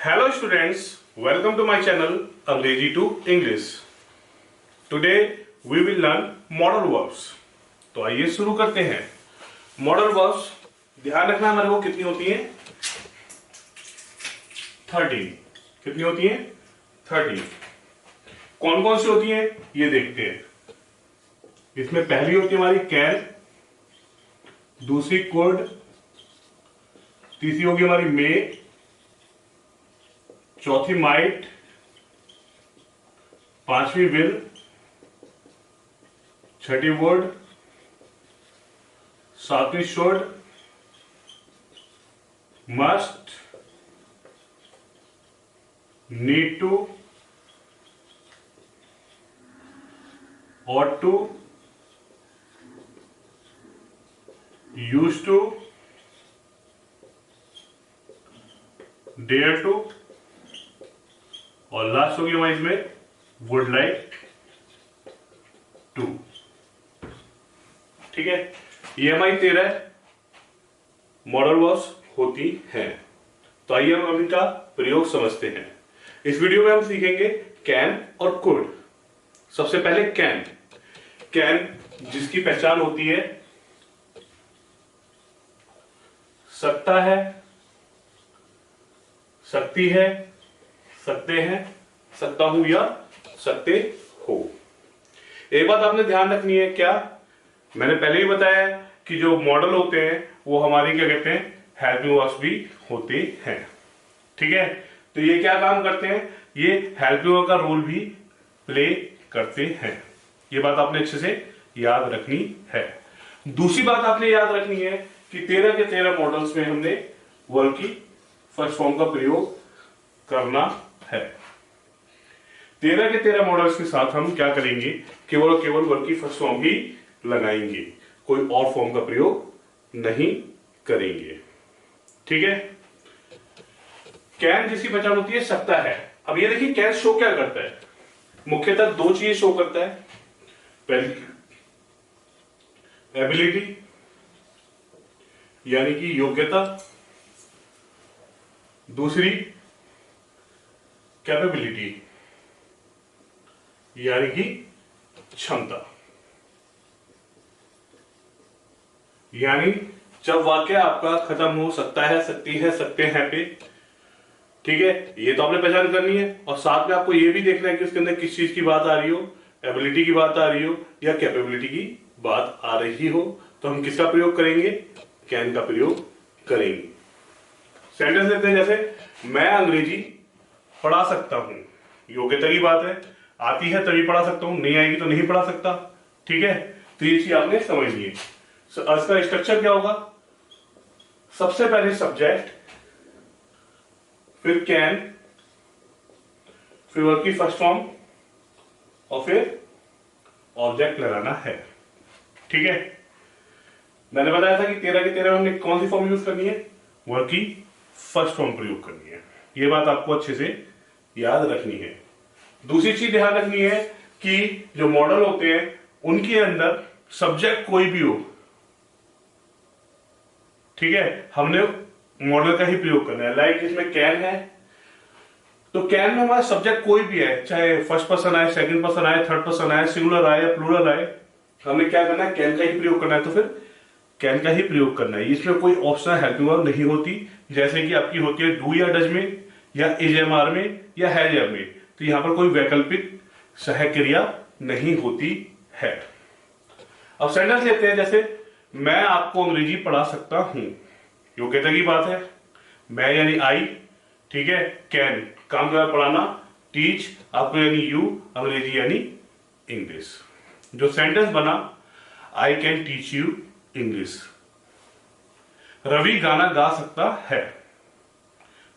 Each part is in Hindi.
Hello students, welcome to my channel अंग्रेजी to English. Today we will learn modal verbs. तो आइए शुरू करते हैं. Modal verbs ध्यान रखना हमारे को कितनी होती हैं 13. कितनी होती हैं 13. कौन कौन सी होती हैं ये देखते हैं. इसमें पहली होती है हमारी कैन, दूसरी कुड, तीसरी होगी हमारी मे, चौथी माइट, पांचवी विल, छठी वुड, सातवीं should, must, need to, ought to, used to, dare to, और लास्ट होगी हमारी इसमें वुड लाइक टू. ठीक है, ये हमारी 13 मॉडल वर्ब्स होती हैं. तो आइए हम इनका प्रयोग समझते हैं. इस वीडियो में हम सीखेंगे कैन और कुड. सबसे पहले कैन. कैन जिसकी पहचान होती है सकता है, सकती है, सकते हैं, सकता हूं या सकते हो. एक बात आपने ध्यान रखनी है. क्या मैंने पहले ही बताया कि जो मॉडल होते हैं वो हमारी क्या कहते हैं हेल्पिंग वर्ब्स भी होते हैं. ठीक है, तो ये क्या काम करते हैं, ये हेल्पिंग वर्ब का रोल भी प्ले करते हैं. ये बात आपने अच्छे से याद रखनी है. दूसरी बात आपने याद रखनी है कि 13 के 13 मॉडल्स में हमने वर्ब की फर्स्ट फॉर्म का प्रयोग करना है. 13 के 13 मॉडल्स के साथ हम क्या करेंगे, केवल और केवल वर्ब की फर्स्ट फॉर्म ही लगाएंगे, कोई और फॉर्म का प्रयोग नहीं करेंगे. ठीक है. कैन जिसकी पहचान होती है सकता है. अब ये देखिए कैन शो क्या करता है, मुख्यतः दो चीजें शो करता है. पहली एबिलिटी यानी कि योग्यता, दूसरी कैपेबिलिटी यानी कि क्षमता. यानी जब वाक्य आपका खत्म हो सकता है, सकती है, सकते हैं पे, ठीक है, ये तो आपने पहचान करनी है. और साथ में आपको ये भी देखना है कि उसके अंदर किस चीज की बात आ रही हो, एबिलिटी की बात आ रही हो या कैपेबिलिटी की बात आ रही हो. तो हम किसका प्रयोग करेंगे, कैन का प्रयोग करेंगे. सेंटेंस लेते हैं. जैसे मैं अंग्रेजी पढ़ा सकता हूं, योग्यता की बात है. आती है तभी पढ़ा सकता हूं, नहीं आएगी तो नहीं पढ़ा सकता. ठीक है, तो ये चीज आपने समझनी है. इसका स्ट्रक्चर क्या होगा, सबसे पहले सब्जेक्ट, फिर कैन, फिर वर्ब की फर्स्ट फॉर्म और फिर ऑब्जेक्ट लगाना है. ठीक है, मैंने बताया था कि 13 के 13 हमने कौन सी फॉर्म यूज करनी है, वर्ब की फर्स्ट फॉर्म प्रयोग करनी है. ये बात आपको अच्छे से याद रखनी है. दूसरी चीज ध्यान रखनी है कि जो मॉडल होते हैं उनके अंदर सब्जेक्ट कोई भी हो. ठीक है, हमने मॉडल का ही प्रयोग करना है. लाइक इसमें कैन है तो कैन में हमारा सब्जेक्ट कोई भी है, चाहे फर्स्ट पर्सन आए, सेकंड पर्सन आए, थर्ड पर्सन आए, सिंगुलर आए या प्लूरल आए, हमने क्या करना है, कैन का ही प्रयोग करना है. तो फिर कैन का ही प्रयोग करना है. इसमें कोई ऑप्शनल हेल्पिंग वर्ब नहीं होती, जैसे कि आपकी होती है डू या डज में या इज एम आर में या हैज एम में. तो यहां पर कोई वैकल्पिक सहक्रिया नहीं होती है. अब सेंटेंस लेते हैं. जैसे मैं आपको अंग्रेजी पढ़ा सकता हूं, योग्यता की बात है. मैं यानी आई, ठीक है, कैन काम कर पढ़ाना, टीच आपको यानी यू, अंग्रेजी यानी इंग्लिश. जो सेंटेंस बना I can teach you English. Ravi गाना गा सकता है.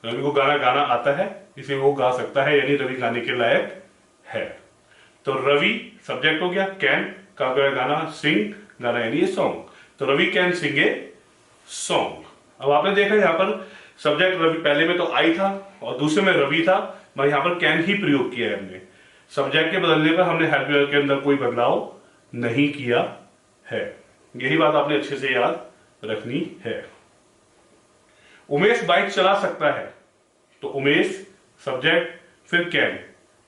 रवि को गाना गाना आता है इसलिए वो गा सकता है, यानी रवि गाने के लायक है. तो रवि सब्जेक्ट हो गया, कैन काम कर गाना, सिंग गाना यानी सॉन्ग. तो Ravi can sing a song. अब आपने देखा यहां पर सब्जेक्ट रवि, पहले में तो आई था और दूसरे में रवि था, मैं यहां पर कैन ही प्रयोग किया है. हमने सब्जेक्ट के बदलने पर हमने हेल्प वर्ब के अंदर कोई बदलाव नहीं किया है. यही बात आपने अच्छे से याद रखनी है. उमेश बाइक चला सकता है, तो उमेश सब्जेक्ट, फिर कैन,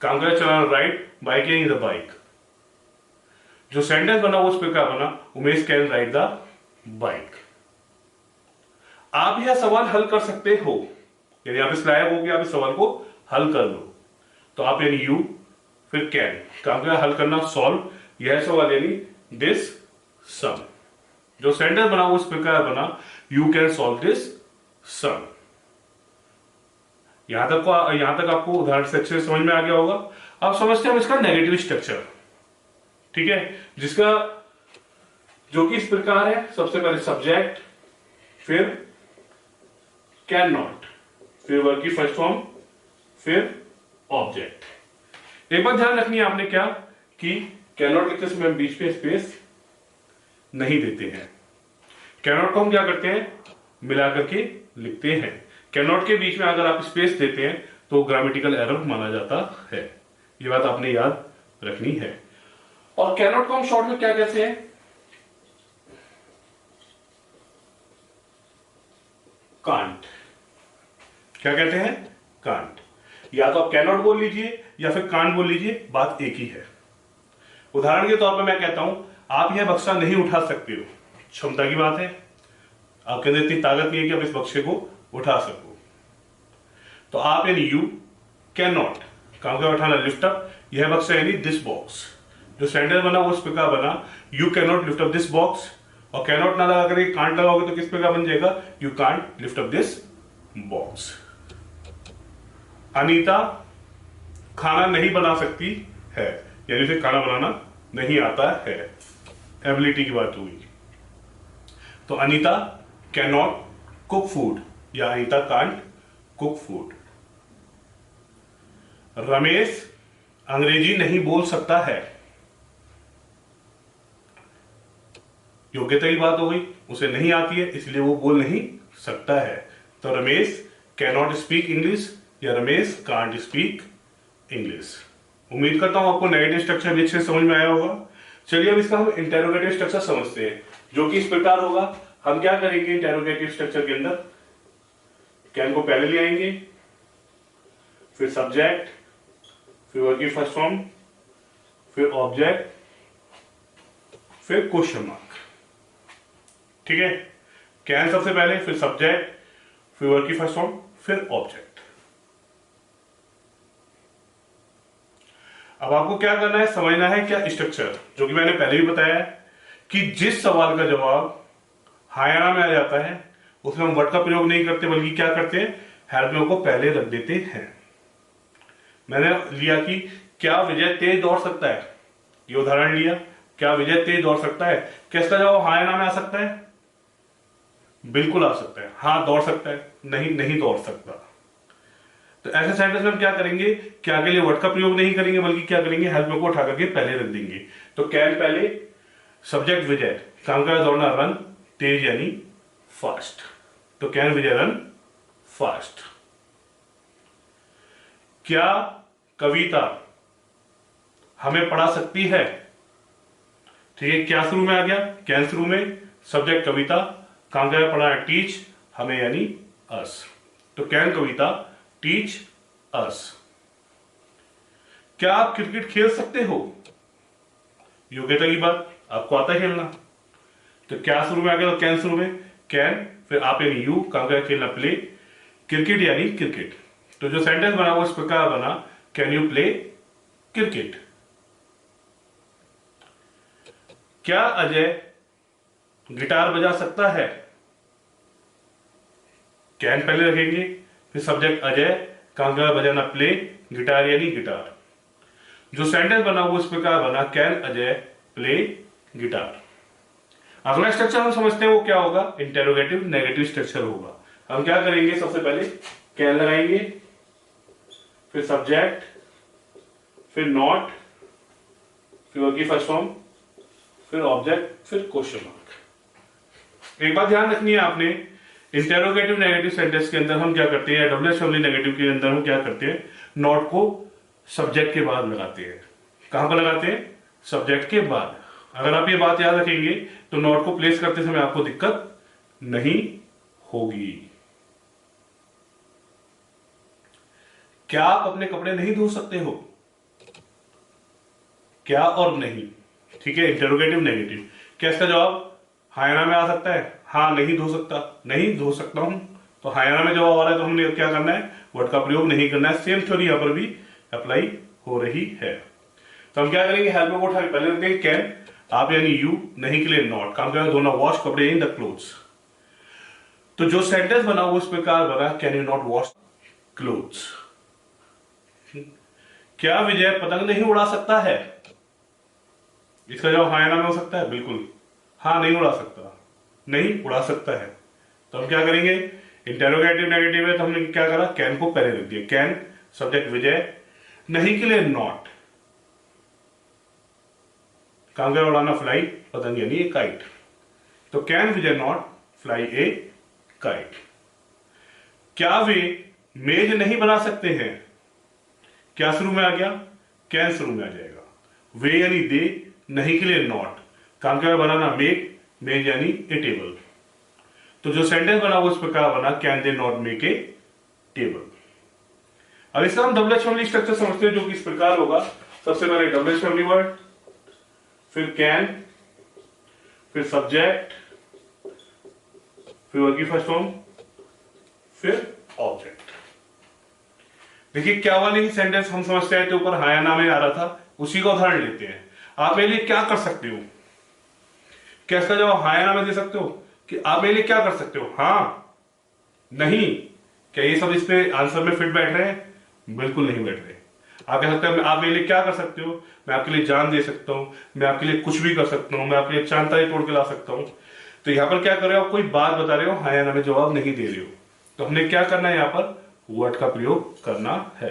कांगड़ा चलाना राइड, बाइकिंग द बाइक। जो सेंटेंस बना वो उस पर क्या बना, Umesh can ride the bike. आप यह सवाल हल कर सकते हो, यानी आप इस लायक हो कि आप इस सवाल को हल कर लो। तो आप यानी यू, फिर कैन, कांगड़ा हल करना सॉल्व, यह सवाल यानी दिस सम। जो सेंटेंस बना वो इस पर क्या बना, यू कैन सॉल्व दिस सम। यहां तक आपको उदाहरण से अच्छे से समझ में आ गया होगा। अब समझते हैं हम इसका नेगेटिव स्ट्रक्चर, ठीक है, जिसका जो कि इस प्रकार है। सबसे पहले सब्जेक्ट, फिर कैन नॉट, फिर वर्ब की फर्स्ट फॉर्म, फिर ऑब्जेक्ट। एक बात ध्यान रखनी है आपने क्या कि कैन नॉट लिखते समय हम बीच में स्पेस नहीं देते हैं। कैन नॉट को हम क्या करते हैं, मिला करके लिखते हैं। कैन नॉट के बीच में अगर आप स्पेस देते हैं तो ग्रामेटिकल एरर माना जाता है। ये बात आपने याद रखनी है। और कैन नॉट को हम शॉर्ट में क्या कहते हैं, कांट। क्या कहते हैं, कांट। या तो आप कैन नॉट बोल लीजिए या फिर कांट बोल लीजिए, बात एक ही है। उदाहरण के तौर पर मैं कहता हूं आप यह बक्सा नहीं उठा सकते हो, क्षमता की बात है, आपके अंदर इतनी ताकत नहीं है कि आप इस बक्से को उठा सको। तो आप यानी यू कैन नॉट, काम का उठाना लिफ्ट अप, यह बक्सा यानी दिस बॉक्स। जो सेंटेंस बना वो इस प्रकार बना, you can not lift up this box. और कैन नॉट ना लगा करके कांट लगाओगे तो किस प्रकार बन जाएगा, you can't lift up this box. Anita खाना नहीं बना सकती है, यानी उसे खाना बनाना नहीं आता है, एबिलिटी की बात हुई। तो Anita can not cook food या Anita can't cook food. Ramesh अंग्रेजी नहीं बोल सकता है, योग्यता की बात हो गई, उसे नहीं आती है इसलिए वो बोल नहीं सकता है। तो Ramesh can not speak English या रमेश कांट स्पीक इंग्लिश। उम्मीद करता हूं आपको नेगेटिव स्ट्रक्चर भी अच्छे से समझ में आया होगा। चलिए अब इसका हम इंटेरोगेटिव स्ट्रक्चर समझते हैं, जो कि इस प्रकार होगा। हम क्या करेंगे इंटेरोगेटिव स्ट्रक्चर के अंदर, कैन को पहले ले आएंगे, फिर सब्जेक्ट, फिर वर्ब की फर्स्ट फॉर्म, फिर ऑब्जेक्ट, फिर क्वेश्चन मार्क। ठीक है, कैन सबसे पहले, फिर सब्जेक्ट, फिर वर्ब की फर्स्ट फॉर्म, फिर ऑब्जेक्ट। अब आपको क्या करना है, समझना है क्या स्ट्रक्चर, जो कि मैंने पहले भी बताया है कि जिस सवाल का जवाब हायाना में आ जाता है उसमें हम वर्ड का प्रयोग नहीं करते, बल्कि क्या करते हैं, हेल्प में को पहले रख देते हैं। मैंने लिया कि क्या विजय तेज दौड़ सकता है, ये उदाहरण लिया, क्या विजय तेज दौड़ सकता है, किसका जवाब हायाना में आ सकता है, बिल्कुल आ सकता है, हाँ दौड़ सकता है, नहीं नहीं दौड़ सकता। तो ऐसे सेंटेंस में हम क्या करेंगे, क्या के लिए वर्ड का प्रयोग नहीं करेंगे, बल्कि क्या करेंगे, हेल्प में को उठा करके पहले रख देंगे। तो कैन पहले, सब्जेक्ट विजय, काम का दौड़ना रन, तेज यानी फास्ट। तो कैन विजय रन फास्ट। क्या कविता हमें पढ़ा सकती है, ठीक है, क्या शुरू में आ गया, कैन शुरू में, सब्जेक्ट कविता, काम का पढ़ा टीच, हमें यानी अस। तो कैन कविता टीच अस। क्या आप क्रिकेट खेल सकते हो, योग्यता की बात, आपको आता है खेलना। तो क्या शुरू में आ गया, तो कैन शुरू में, कैन, फिर आप यानी यू, काम का खेलना प्ले, क्रिकेट यानी क्रिकेट। तो जो सेंटेंस बना वो इस प्रकार बना, कैन यू प्ले क्रिकेट। क्या अजय गिटार बजा सकता है, कैन पहले रखेंगे, फिर सब्जेक्ट अजय, काम का बजाना प्ले, गिटार यानी गिटार। जो सेंटेंस बना वो इस प्रकार बना, कैन अजय प्ले गिटार। अगला स्ट्रक्चर हम समझते हैं वो क्या होगा, इंटेरोगेटिव नेगेटिव स्ट्रक्चर होगा। हम क्या करेंगे, सबसे पहले कैन लगाएंगे, फिर सब्जेक्ट, फिर नॉट, फिर वर्ब की फर्स्ट फॉर्म, फिर ऑब्जेक्ट, फिर क्वेश्चन मार्क। एक बात ध्यान रखनी है आपने, इंटेरोगेटिव नेगेटिव सेंटेंस के अंदर हम क्या करते हैं, डब्ल्यू एच नेगेटिव के अंदर हम क्या करते हैं, नॉट को सब्जेक्ट के बाद लगाते हैं। कहां पर लगाते हैं, सब्जेक्ट के बाद। अगर आप ये बात याद रखेंगे तो नॉट को प्लेस करते समय आपको दिक्कत नहीं होगी। क्या आप अपने कपड़े नहीं धो सकते हो? क्या और नहीं, ठीक है, इंटरोगेटिव नेगेटिव। क्या इसका जवाब हाँ या ना में आ सकता है? हाँ, नहीं धो सकता, नहीं धो सकता हूं, तो हाँ या ना में जवाब आ रहा है, तो हमने क्या करना है, वर्ड का प्रयोग नहीं करना है। सेम थ्योरी यहां पर भी अप्लाई हो रही है। तो हम क्या करेंगे, हेल्प में वर्ड पहले रखेंगे कैन, आप यानी यू, नहीं के लिए नॉट, काम क्या धोना, वॉश कपड़े इन द क्लोथ्स। तो जो सेंटेंस बना वो इस प्रकार बना, can you not wash clothes. क्या विजय पतंग नहीं उड़ा सकता है? इसका जवाब हाँ या ना में हो सकता है, बिल्कुल हाँ, नहीं उड़ा सकता, नहीं उड़ा सकता है। तो हम क्या करेंगे, इंटेरोगेटिव नेगेटिव है, तो हमने क्या करा, कैन को पहले रख दिया, कैन सब्जेक्ट विजय, नहीं के लिए नॉट, काम क्या उड़ाना, फ्लाई पतंग यानी ए काइट। तो can Vijay not fly A kite. क्या वे मेज नहीं बना सकते हैं? क्या शुरू में आ गया, कैन शुरू में आ जाएगा, वे यानी दे, नहीं के लिए नॉट, काम क्या बनाना, मेक, मेज यानी ए टेबल। तो जो सेंटेंस बना वो इस प्रकार बना, can they not make a table. अब इसका हम डबल फैमिली स्ट्रक्चर समझते हैं, जो कि इस प्रकार होगा, सबसे पहले डबल फैमिली वर्ड, फिर कैन, फिर सब्जेक्ट, फिर वर्ब की फर्स्ट फॉर्म, फिर ऑब्जेक्ट। देखिए क्या वाली सेंटेंस हम समझते हैं, तो ऊपर हाँ या ना में आ रहा था, उसी का उदाहरण लेते हैं। आप मेरे लिए क्या कर सकते हो? क्या इसका जवाब हाँ या ना में दे सकते हो कि आप मेरे लिए क्या कर सकते हो? हाँ, नहीं, क्या ये सब इस पे आंसर में फिट बैठ रहे हैं? बिल्कुल नहीं बैठ रहे। आप कह सकते हैं आप मेरे लिए क्या कर सकते हो, मैं आपके लिए जान दे सकता हूं, मैं आपके लिए कुछ भी कर सकता हूं, मैं आपके लिए चांद तारे तोड़ के ला सकता हूं। तो यहां पर क्या कर रहे हो, आप कोई बात बता रहे हो, हाँ या ना में जवाब नहीं दे रहे हो। तो हमने क्या करना है, यहां पर वर्ड का प्रयोग करना है।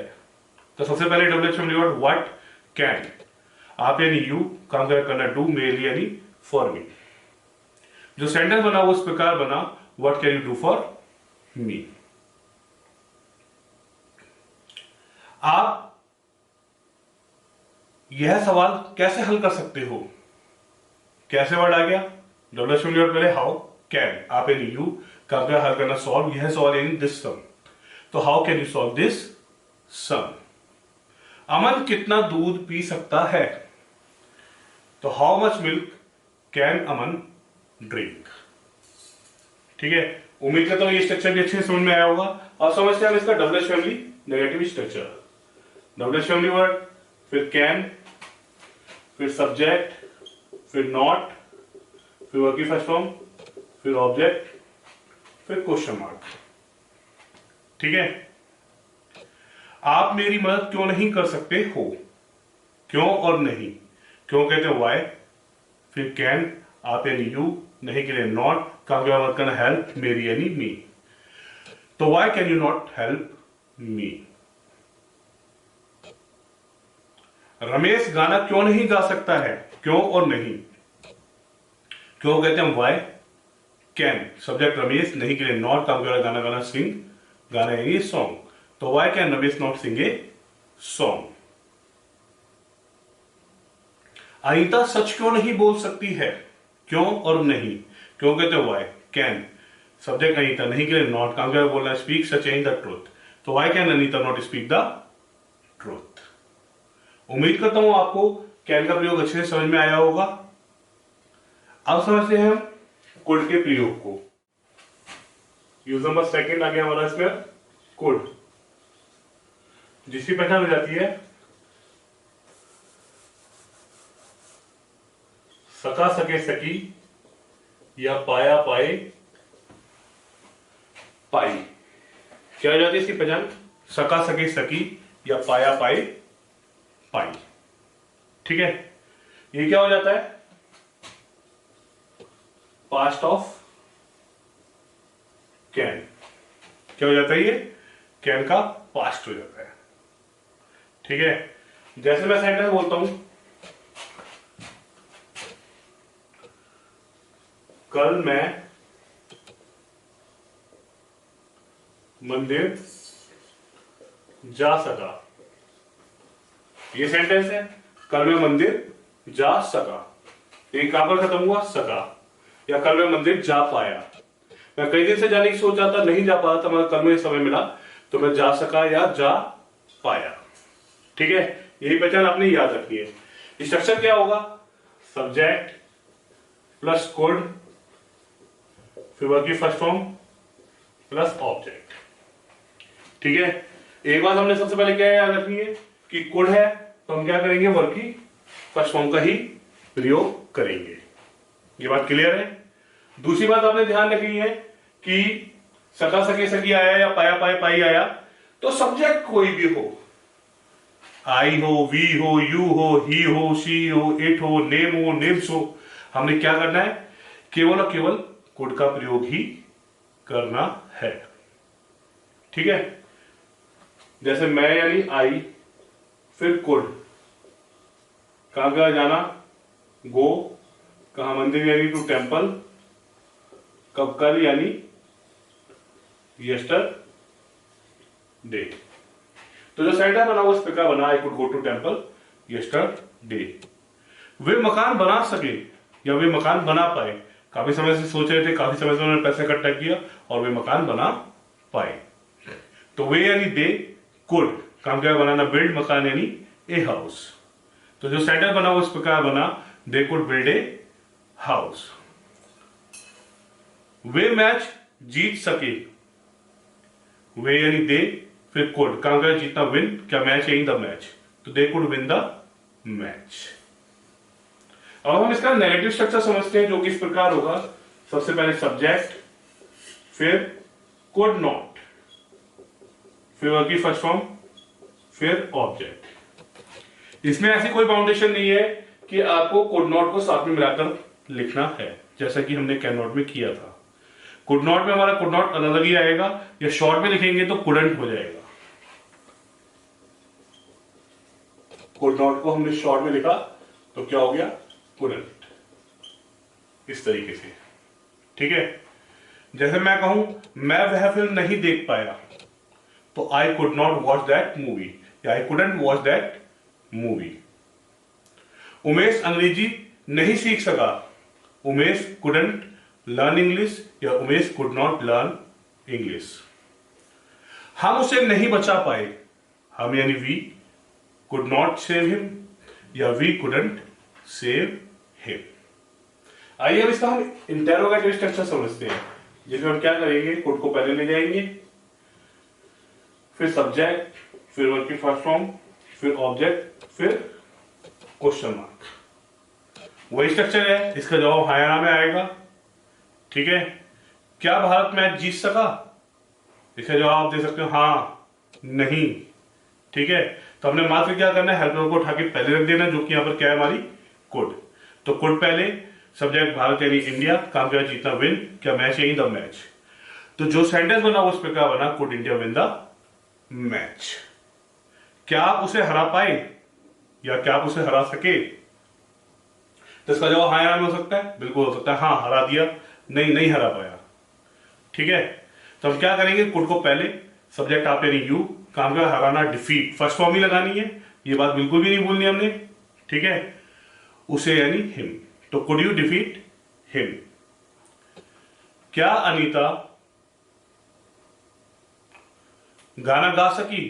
तो सबसे पहले W family word what, can, आप यानी यू, काम करना डू, मेरे लिए यानी फॉर मी। जो सेंटेंस बना वो इस प्रकार बना, what can you do for me. आप यह सवाल कैसे हल कर सकते हो? कैसे वर्ड आ गया, डब्ल्यू फैमिली वर्ड पहले हाउ, कैन, आप यानी यू, काम हल करना सॉल्व, यह सवाल यानी दिस सम। तो how can you solve this sum. Aman कितना दूध पी सकता है? तो how much milk can Aman drink. ठीक है, उम्मीद करता हूं ये स्ट्रक्चर भी अच्छे से समझ में आया होगा। अब समझते हैं हम इसका double family negative structure. Double family word, फिर कैन, फिर सब्जेक्ट, फिर नॉट, फिर वर्ब की फर्स्ट फॉर्म, फिर ऑब्जेक्ट, फिर क्वेश्चन मार्क। ठीक है, आप मेरी मदद क्यों नहीं कर सकते हो? क्यों और नहीं, क्यों कहते हैं वाई, फिर कैन, आप यानी यू, नहीं के लिए नॉट, काम क्या मदद करना, हेल्प, मेरी यानी मी। तो why can you not help me. Ramesh गाना क्यों नहीं गा सकता है? क्यों और नहीं, क्यों कहते हैं वाई, कैन, सब्जेक्ट रमेश, नहीं के लिए नॉट, काम क्या गाना गाना, सिंग, गाना यानी सॉन्ग। तो why can Ramesh not sing a song. Anita सच क्यों नहीं बोल सकती है? क्यों और नहीं, क्यों कहते हैं वाई, कैन, सब्जेक्ट अनीता, नहीं के लिए नॉट, काम क्या बोलना है, स्पीक सच इन द ट्रूथ। तो why can Anita not speak the truth. उम्मीद करता हूं आपको कैन का प्रयोग अच्छे से समझ में आया होगा। अब समझते हैं हम कुड के प्रयोग को। यूज नंबर सेकंड आ गया हमारा इसमें, कुड, जिसकी पहचान हो जाती है सका सके सकी, या पाया पाए पाई। क्या हो जाती है इसकी पहचान, सका सके सकी, या पाया पाए पाई। ठीक है, ये क्या हो जाता है, पास्ट ऑफ कैन। क्या हो जाता है, ये कैन का पास्ट हो जाता है। ठीक है, जैसे मैं सेंटेंस बोलता हूं, कल मैं मंदिर जा सका, ये सेंटेंस है, कल मैं मंदिर जा सका, ये कहां पर खत्म हुआ, सका। या कल मैं मंदिर जा पाया, मैं कई दिन से जाने की सोच रहा था, नहीं जा पाया था, मगर कल में समय मिला तो मैं जा सका या जा पाया। ठीक है, यही पहचान आपने याद रखनी है। स्ट्रक्चर क्या होगा, सब्जेक्ट प्लस कोड, फिर वर्ब की फर्स्ट फॉर्म प्लस ऑब्जेक्ट। ठीक है, एक बात हमने सबसे पहले क्या याद रखनी है कि कोड है तो हम क्या करेंगे, वर्ब की फर्स्ट फॉर्म का ही प्रयोग करेंगे। ये बात क्लियर है। दूसरी बात आपने ध्यान रखनी है कि सका सके सकी आया या पाया पाए पाई आया तो सब्जेक्ट कोई भी हो, आई हो, वी हो, यू हो, ही हो, शी हो, इट हो, नेम्स हो, हमने क्या करना है, केवल और केवल कोड का प्रयोग ही करना है। ठीक है, जैसे मैं यानी आई, फिर कोड, कहां कहां जाना, गो, कहा मंदिर यानी टू टेम्पल, कब कल यानी यस्टर डे। तो जो सेंटर बना वो इस प्रकार बना, I could go to temple yesterday. वे मकान बना सके या वे मकान बना पाए, काफी समय से सोच रहे थे, काफी समय से उन्होंने पैसे इकट्ठा किया और वे मकान बना पाए। तो वे यानी दे कुड, काम क्या बनाना, बिल्ड, मकान यानी ए हाउस। तो जो सेंटर बना वो इस प्रकार बना, they could build a house. वे मैच जीत सके, वे यानी दे, फिर कुड, काम क्या जीतना, विन, क्या मैच यानी द मैच, तो they could win the match. अब हम इसका नेगेटिव स्ट्रक्चर समझते हैं जो कि इस प्रकार होगा, सबसे पहले सब्जेक्ट, फिर कुड नॉट, फिर वर्ब की फर्स्ट फॉर्म, फिर ऑब्जेक्ट। इसमें ऐसी कोई बाउंडेशन नहीं है कि आपको कुड नॉट को साथ में मिलाकर लिखना है, जैसा कि हमने कैन नॉट में किया था। कुड नॉट में हमारा कुड नॉट अलग ही आएगा, या शॉर्ट में लिखेंगे तो कुडंट हो जाएगा। कुड नॉट को हमने शॉर्ट में लिखा तो क्या हो गया, कुडंट, इस तरीके से। ठीक है, जैसे मैं कहूं मैं वह फिल्म नहीं देख पाया, तो I could not watch that movie, या I couldn't watch that movie. Umesh अंग्रेजी नहीं सीख सका, उमेश कुडंट लर्न इंग्लिश, या Umesh could not learn English. हम उसे नहीं बचा पाए, हम यानी we could not save him, या वी कुडंट सेव हिम। आइए अब इसका हम इंटेरोगेटिव स्ट्रक्चर समझते हैं, जिसमें हम क्या करेंगे, कुड को पहले ले जाएंगे, फिर सब्जेक्ट, फिर वर्ब की फर्स्ट फॉर्म, फिर ऑब्जेक्ट, फिर क्वेश्चन मार्क। वही स्ट्रक्चर है, इसका जवाब हाँ या ना में आएगा। ठीक है, क्या भारत मैच जीत सका, इसका जवाब आप दे सकते हो हाँ, नहीं। ठीक है, तो हमने मात्र क्या करना है, हेल्पर को उठा के पहले रख देना, जो कि यहां पर क्या है, हमारी कुड। तो कुड पहले, सब्जेक्ट भारत यानी इंडिया, काम क्या जीतना, विन, क्या मैच यानी द मैच। तो जो सेंटेंस बना उस पर क्या बना, could India win the match. क्या आप उसे हरा पाए, या क्या आप उसे हरा सके, तो इसका जवाब हाँ या ना हो सकता है, बिल्कुल हो सकता है, हाँ हरा दिया, नहीं नहीं हरा पाया। ठीक है, तो हम क्या करेंगे, कुड को पहले, सब्जेक्ट आप यानी यू, काम का हराना, डिफीट, फर्स्ट फॉर्म ही लगानी है, ये बात बिल्कुल भी नहीं भूलनी हमने। ठीक है, उसे यानी हिम, तो कुड यू डिफीट हिम। क्या अनीता गाना गा सकी,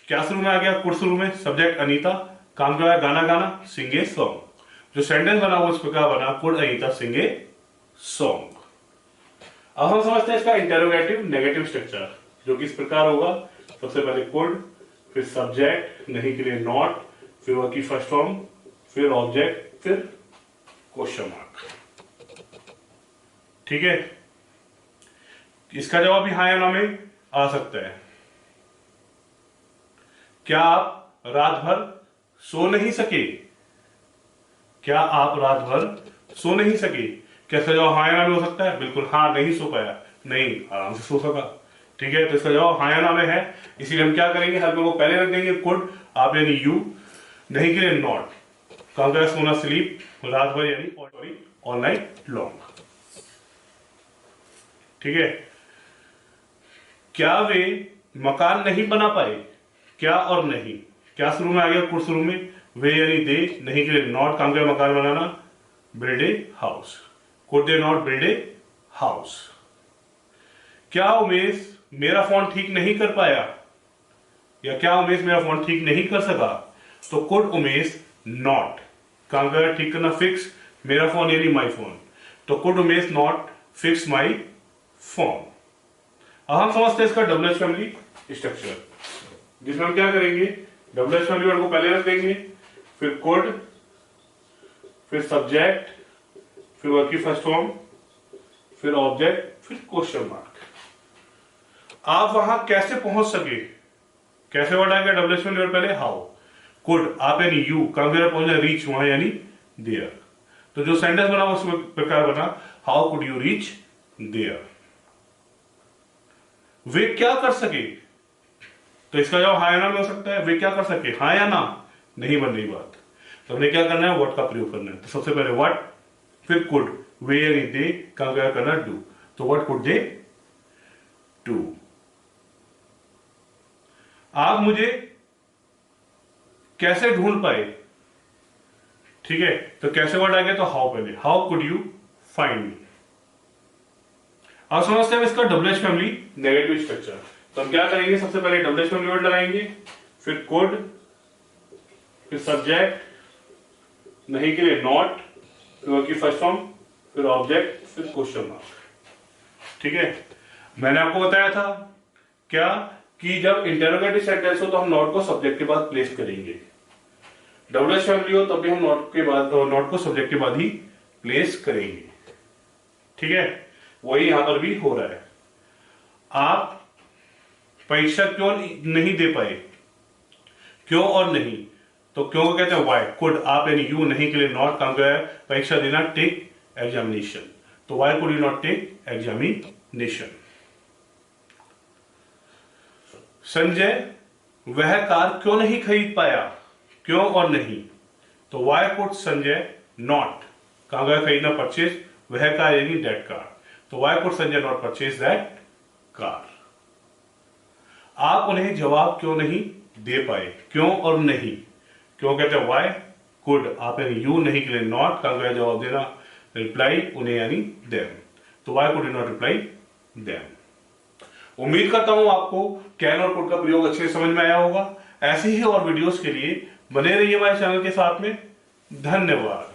क्या शुरू में आ गया, कुड शुरू में, सब्जेक्ट अनीता, काम क्या है, गाना गाना, सिंग ए सॉन्ग। जो सेंटेंस बना वो इस प्रकार बना, could Anita sing a song. अब हम समझते हैं इसका इंटेरोगेटिव नेगेटिव स्ट्रक्चर, जो कि इस प्रकार होगा, सबसे पहले कुड, फिर सब्जेक्ट, नहीं के लिए नॉट, फिर वर्ब की फर्स्ट फॉर्म, फिर ऑब्जेक्ट, फिर क्वेश्चन मार्क। ठीक है, इसका जवाब भी हाँ या ना में आ सकता है। क्या आप रात भर सो नहीं सके, क्या आप रात भर सो नहीं सके, कैसा जवाब हाँ या ना में हो सकता है, बिल्कुल हाँ, नहीं सो पाया, नहीं आराम से सो सका। ठीक है, तो इसका जवाब हाँ या ना में है, इसीलिए हम क्या करेंगे, हेल्पर को पहले रख देंगे, कुड, आप यानी यू, नहीं के लिए नॉट, काम करें सोना स्लीप, रात भर यानी ऑल नाइट लॉन्ग। ठीक है, क्या वे मकान नहीं बना पाए, क्या और नहीं, क्या शुरू में आ गया, कुड शुरू में, वे यानी दे, नहीं के लिए नॉट, काम करें मकान बनाना, build a house, could they not build a house. क्या उमेश मेरा फोन ठीक नहीं कर पाया, या क्या उमेश मेरा फोन ठीक नहीं कर सका, तो कुड उमेश नॉट, काम कर ठीक करना फिक्स मेरा फोन यानी माई फोन, तो could Umesh not fix my phone. अब हम समझते हैं इसका डब्ल्यूएच फैमिली स्ट्रक्चर, जिसमें हम क्या करेंगे, डब्ल्यूएच फैमिली वर्ड को पहले रख देंगे, फिर कुड, फिर सब्जेक्ट, फिर वर्ब की फर्स्ट फॉर्म, फिर ऑब्जेक्ट, फिर क्वेश्चन मार्क। आप वहां कैसे पहुंच सके, कैसे वर्ड आएगा डब्ल्यूएच फैमिली वर्ड पहले, हाउ, कुड आप यानी यू, काम कर पहुंचना, रीच वहां यानी देयर, तो जो सेंटेंस बना उस प्रकार बना, how could you reach there. वे क्या कर सके, तो इसका जवाब हाँ या ना में हो सकता है, वे क्या कर सके, हाँ या ना, नहीं बन रही बात, तो हमने क्या करना है, व्हाट का प्रयोग करना है। तो सबसे पहले व्हाट, फिर कुड, वे यानी दे, काम क्या करना डू, तो व्हाट कुड दे डू। आप मुझे कैसे ढूंढ पाए, ठीक है, तो कैसे वर्ड आ गया, तो हाउ पहले, how could you find me. अब समझते हैं इसका डब्ल्यूएच फैमिली नेगेटिव स्ट्रक्चर। तो हम क्या करेंगे, सबसे पहले डब्ल्यूएच फैमिली वर्ड लगाएंगे, फिर कुड, फिर सब्जेक्ट, नहीं के लिए नॉट, फिर की फर्स्ट फॉर्म, फिर ऑब्जेक्ट, फिर क्वेश्चन मार्क, ठीक है। मैंने आपको बताया था क्या कि जब इंटरोगेटिव सेंटेंस हो तो हम नॉट को सब्जेक्ट के बाद प्लेस करेंगे, डब्ल्यूएच फैमिली हो तब भी हम नॉट के बाद, नॉट को सब्जेक्ट के बाद ही प्लेस करेंगे, ठीक है। वही यहां पर भी हो रहा है। आप परीक्षा क्यों नहीं दे पाए, क्यों और नहीं, तो क्यों को कहते हैं वाई, कुड आप यानी यू, नहीं के लिए नॉट, काम क्या है, परीक्षा देना, टेक एग्जामिनेशन, तो why could you not take examination. Sanjay वह कार क्यों नहीं खरीद पाया, क्यों और नहीं, तो वाई कुड संजय नॉट, काम क्या खरीदना, परचेज, वह कार यानी दैट कार, तो why could Sanjay not purchase that car. आप उन्हें जवाब क्यों नहीं दे पाए, क्यों और नहीं, क्यों कहते हैं वाई, कुड आप यानी यू, नहीं के लिए नॉट, काम क्या जवाब देना, रिप्लाई उन्हें यानी देम, तो why could you not reply them. उम्मीद करता हूं आपको कैन और कुड का प्रयोग अच्छे से समझ में आया होगा। ऐसे ही और वीडियोस के लिए बने रहिए हमारे चैनल के साथ में। धन्यवाद।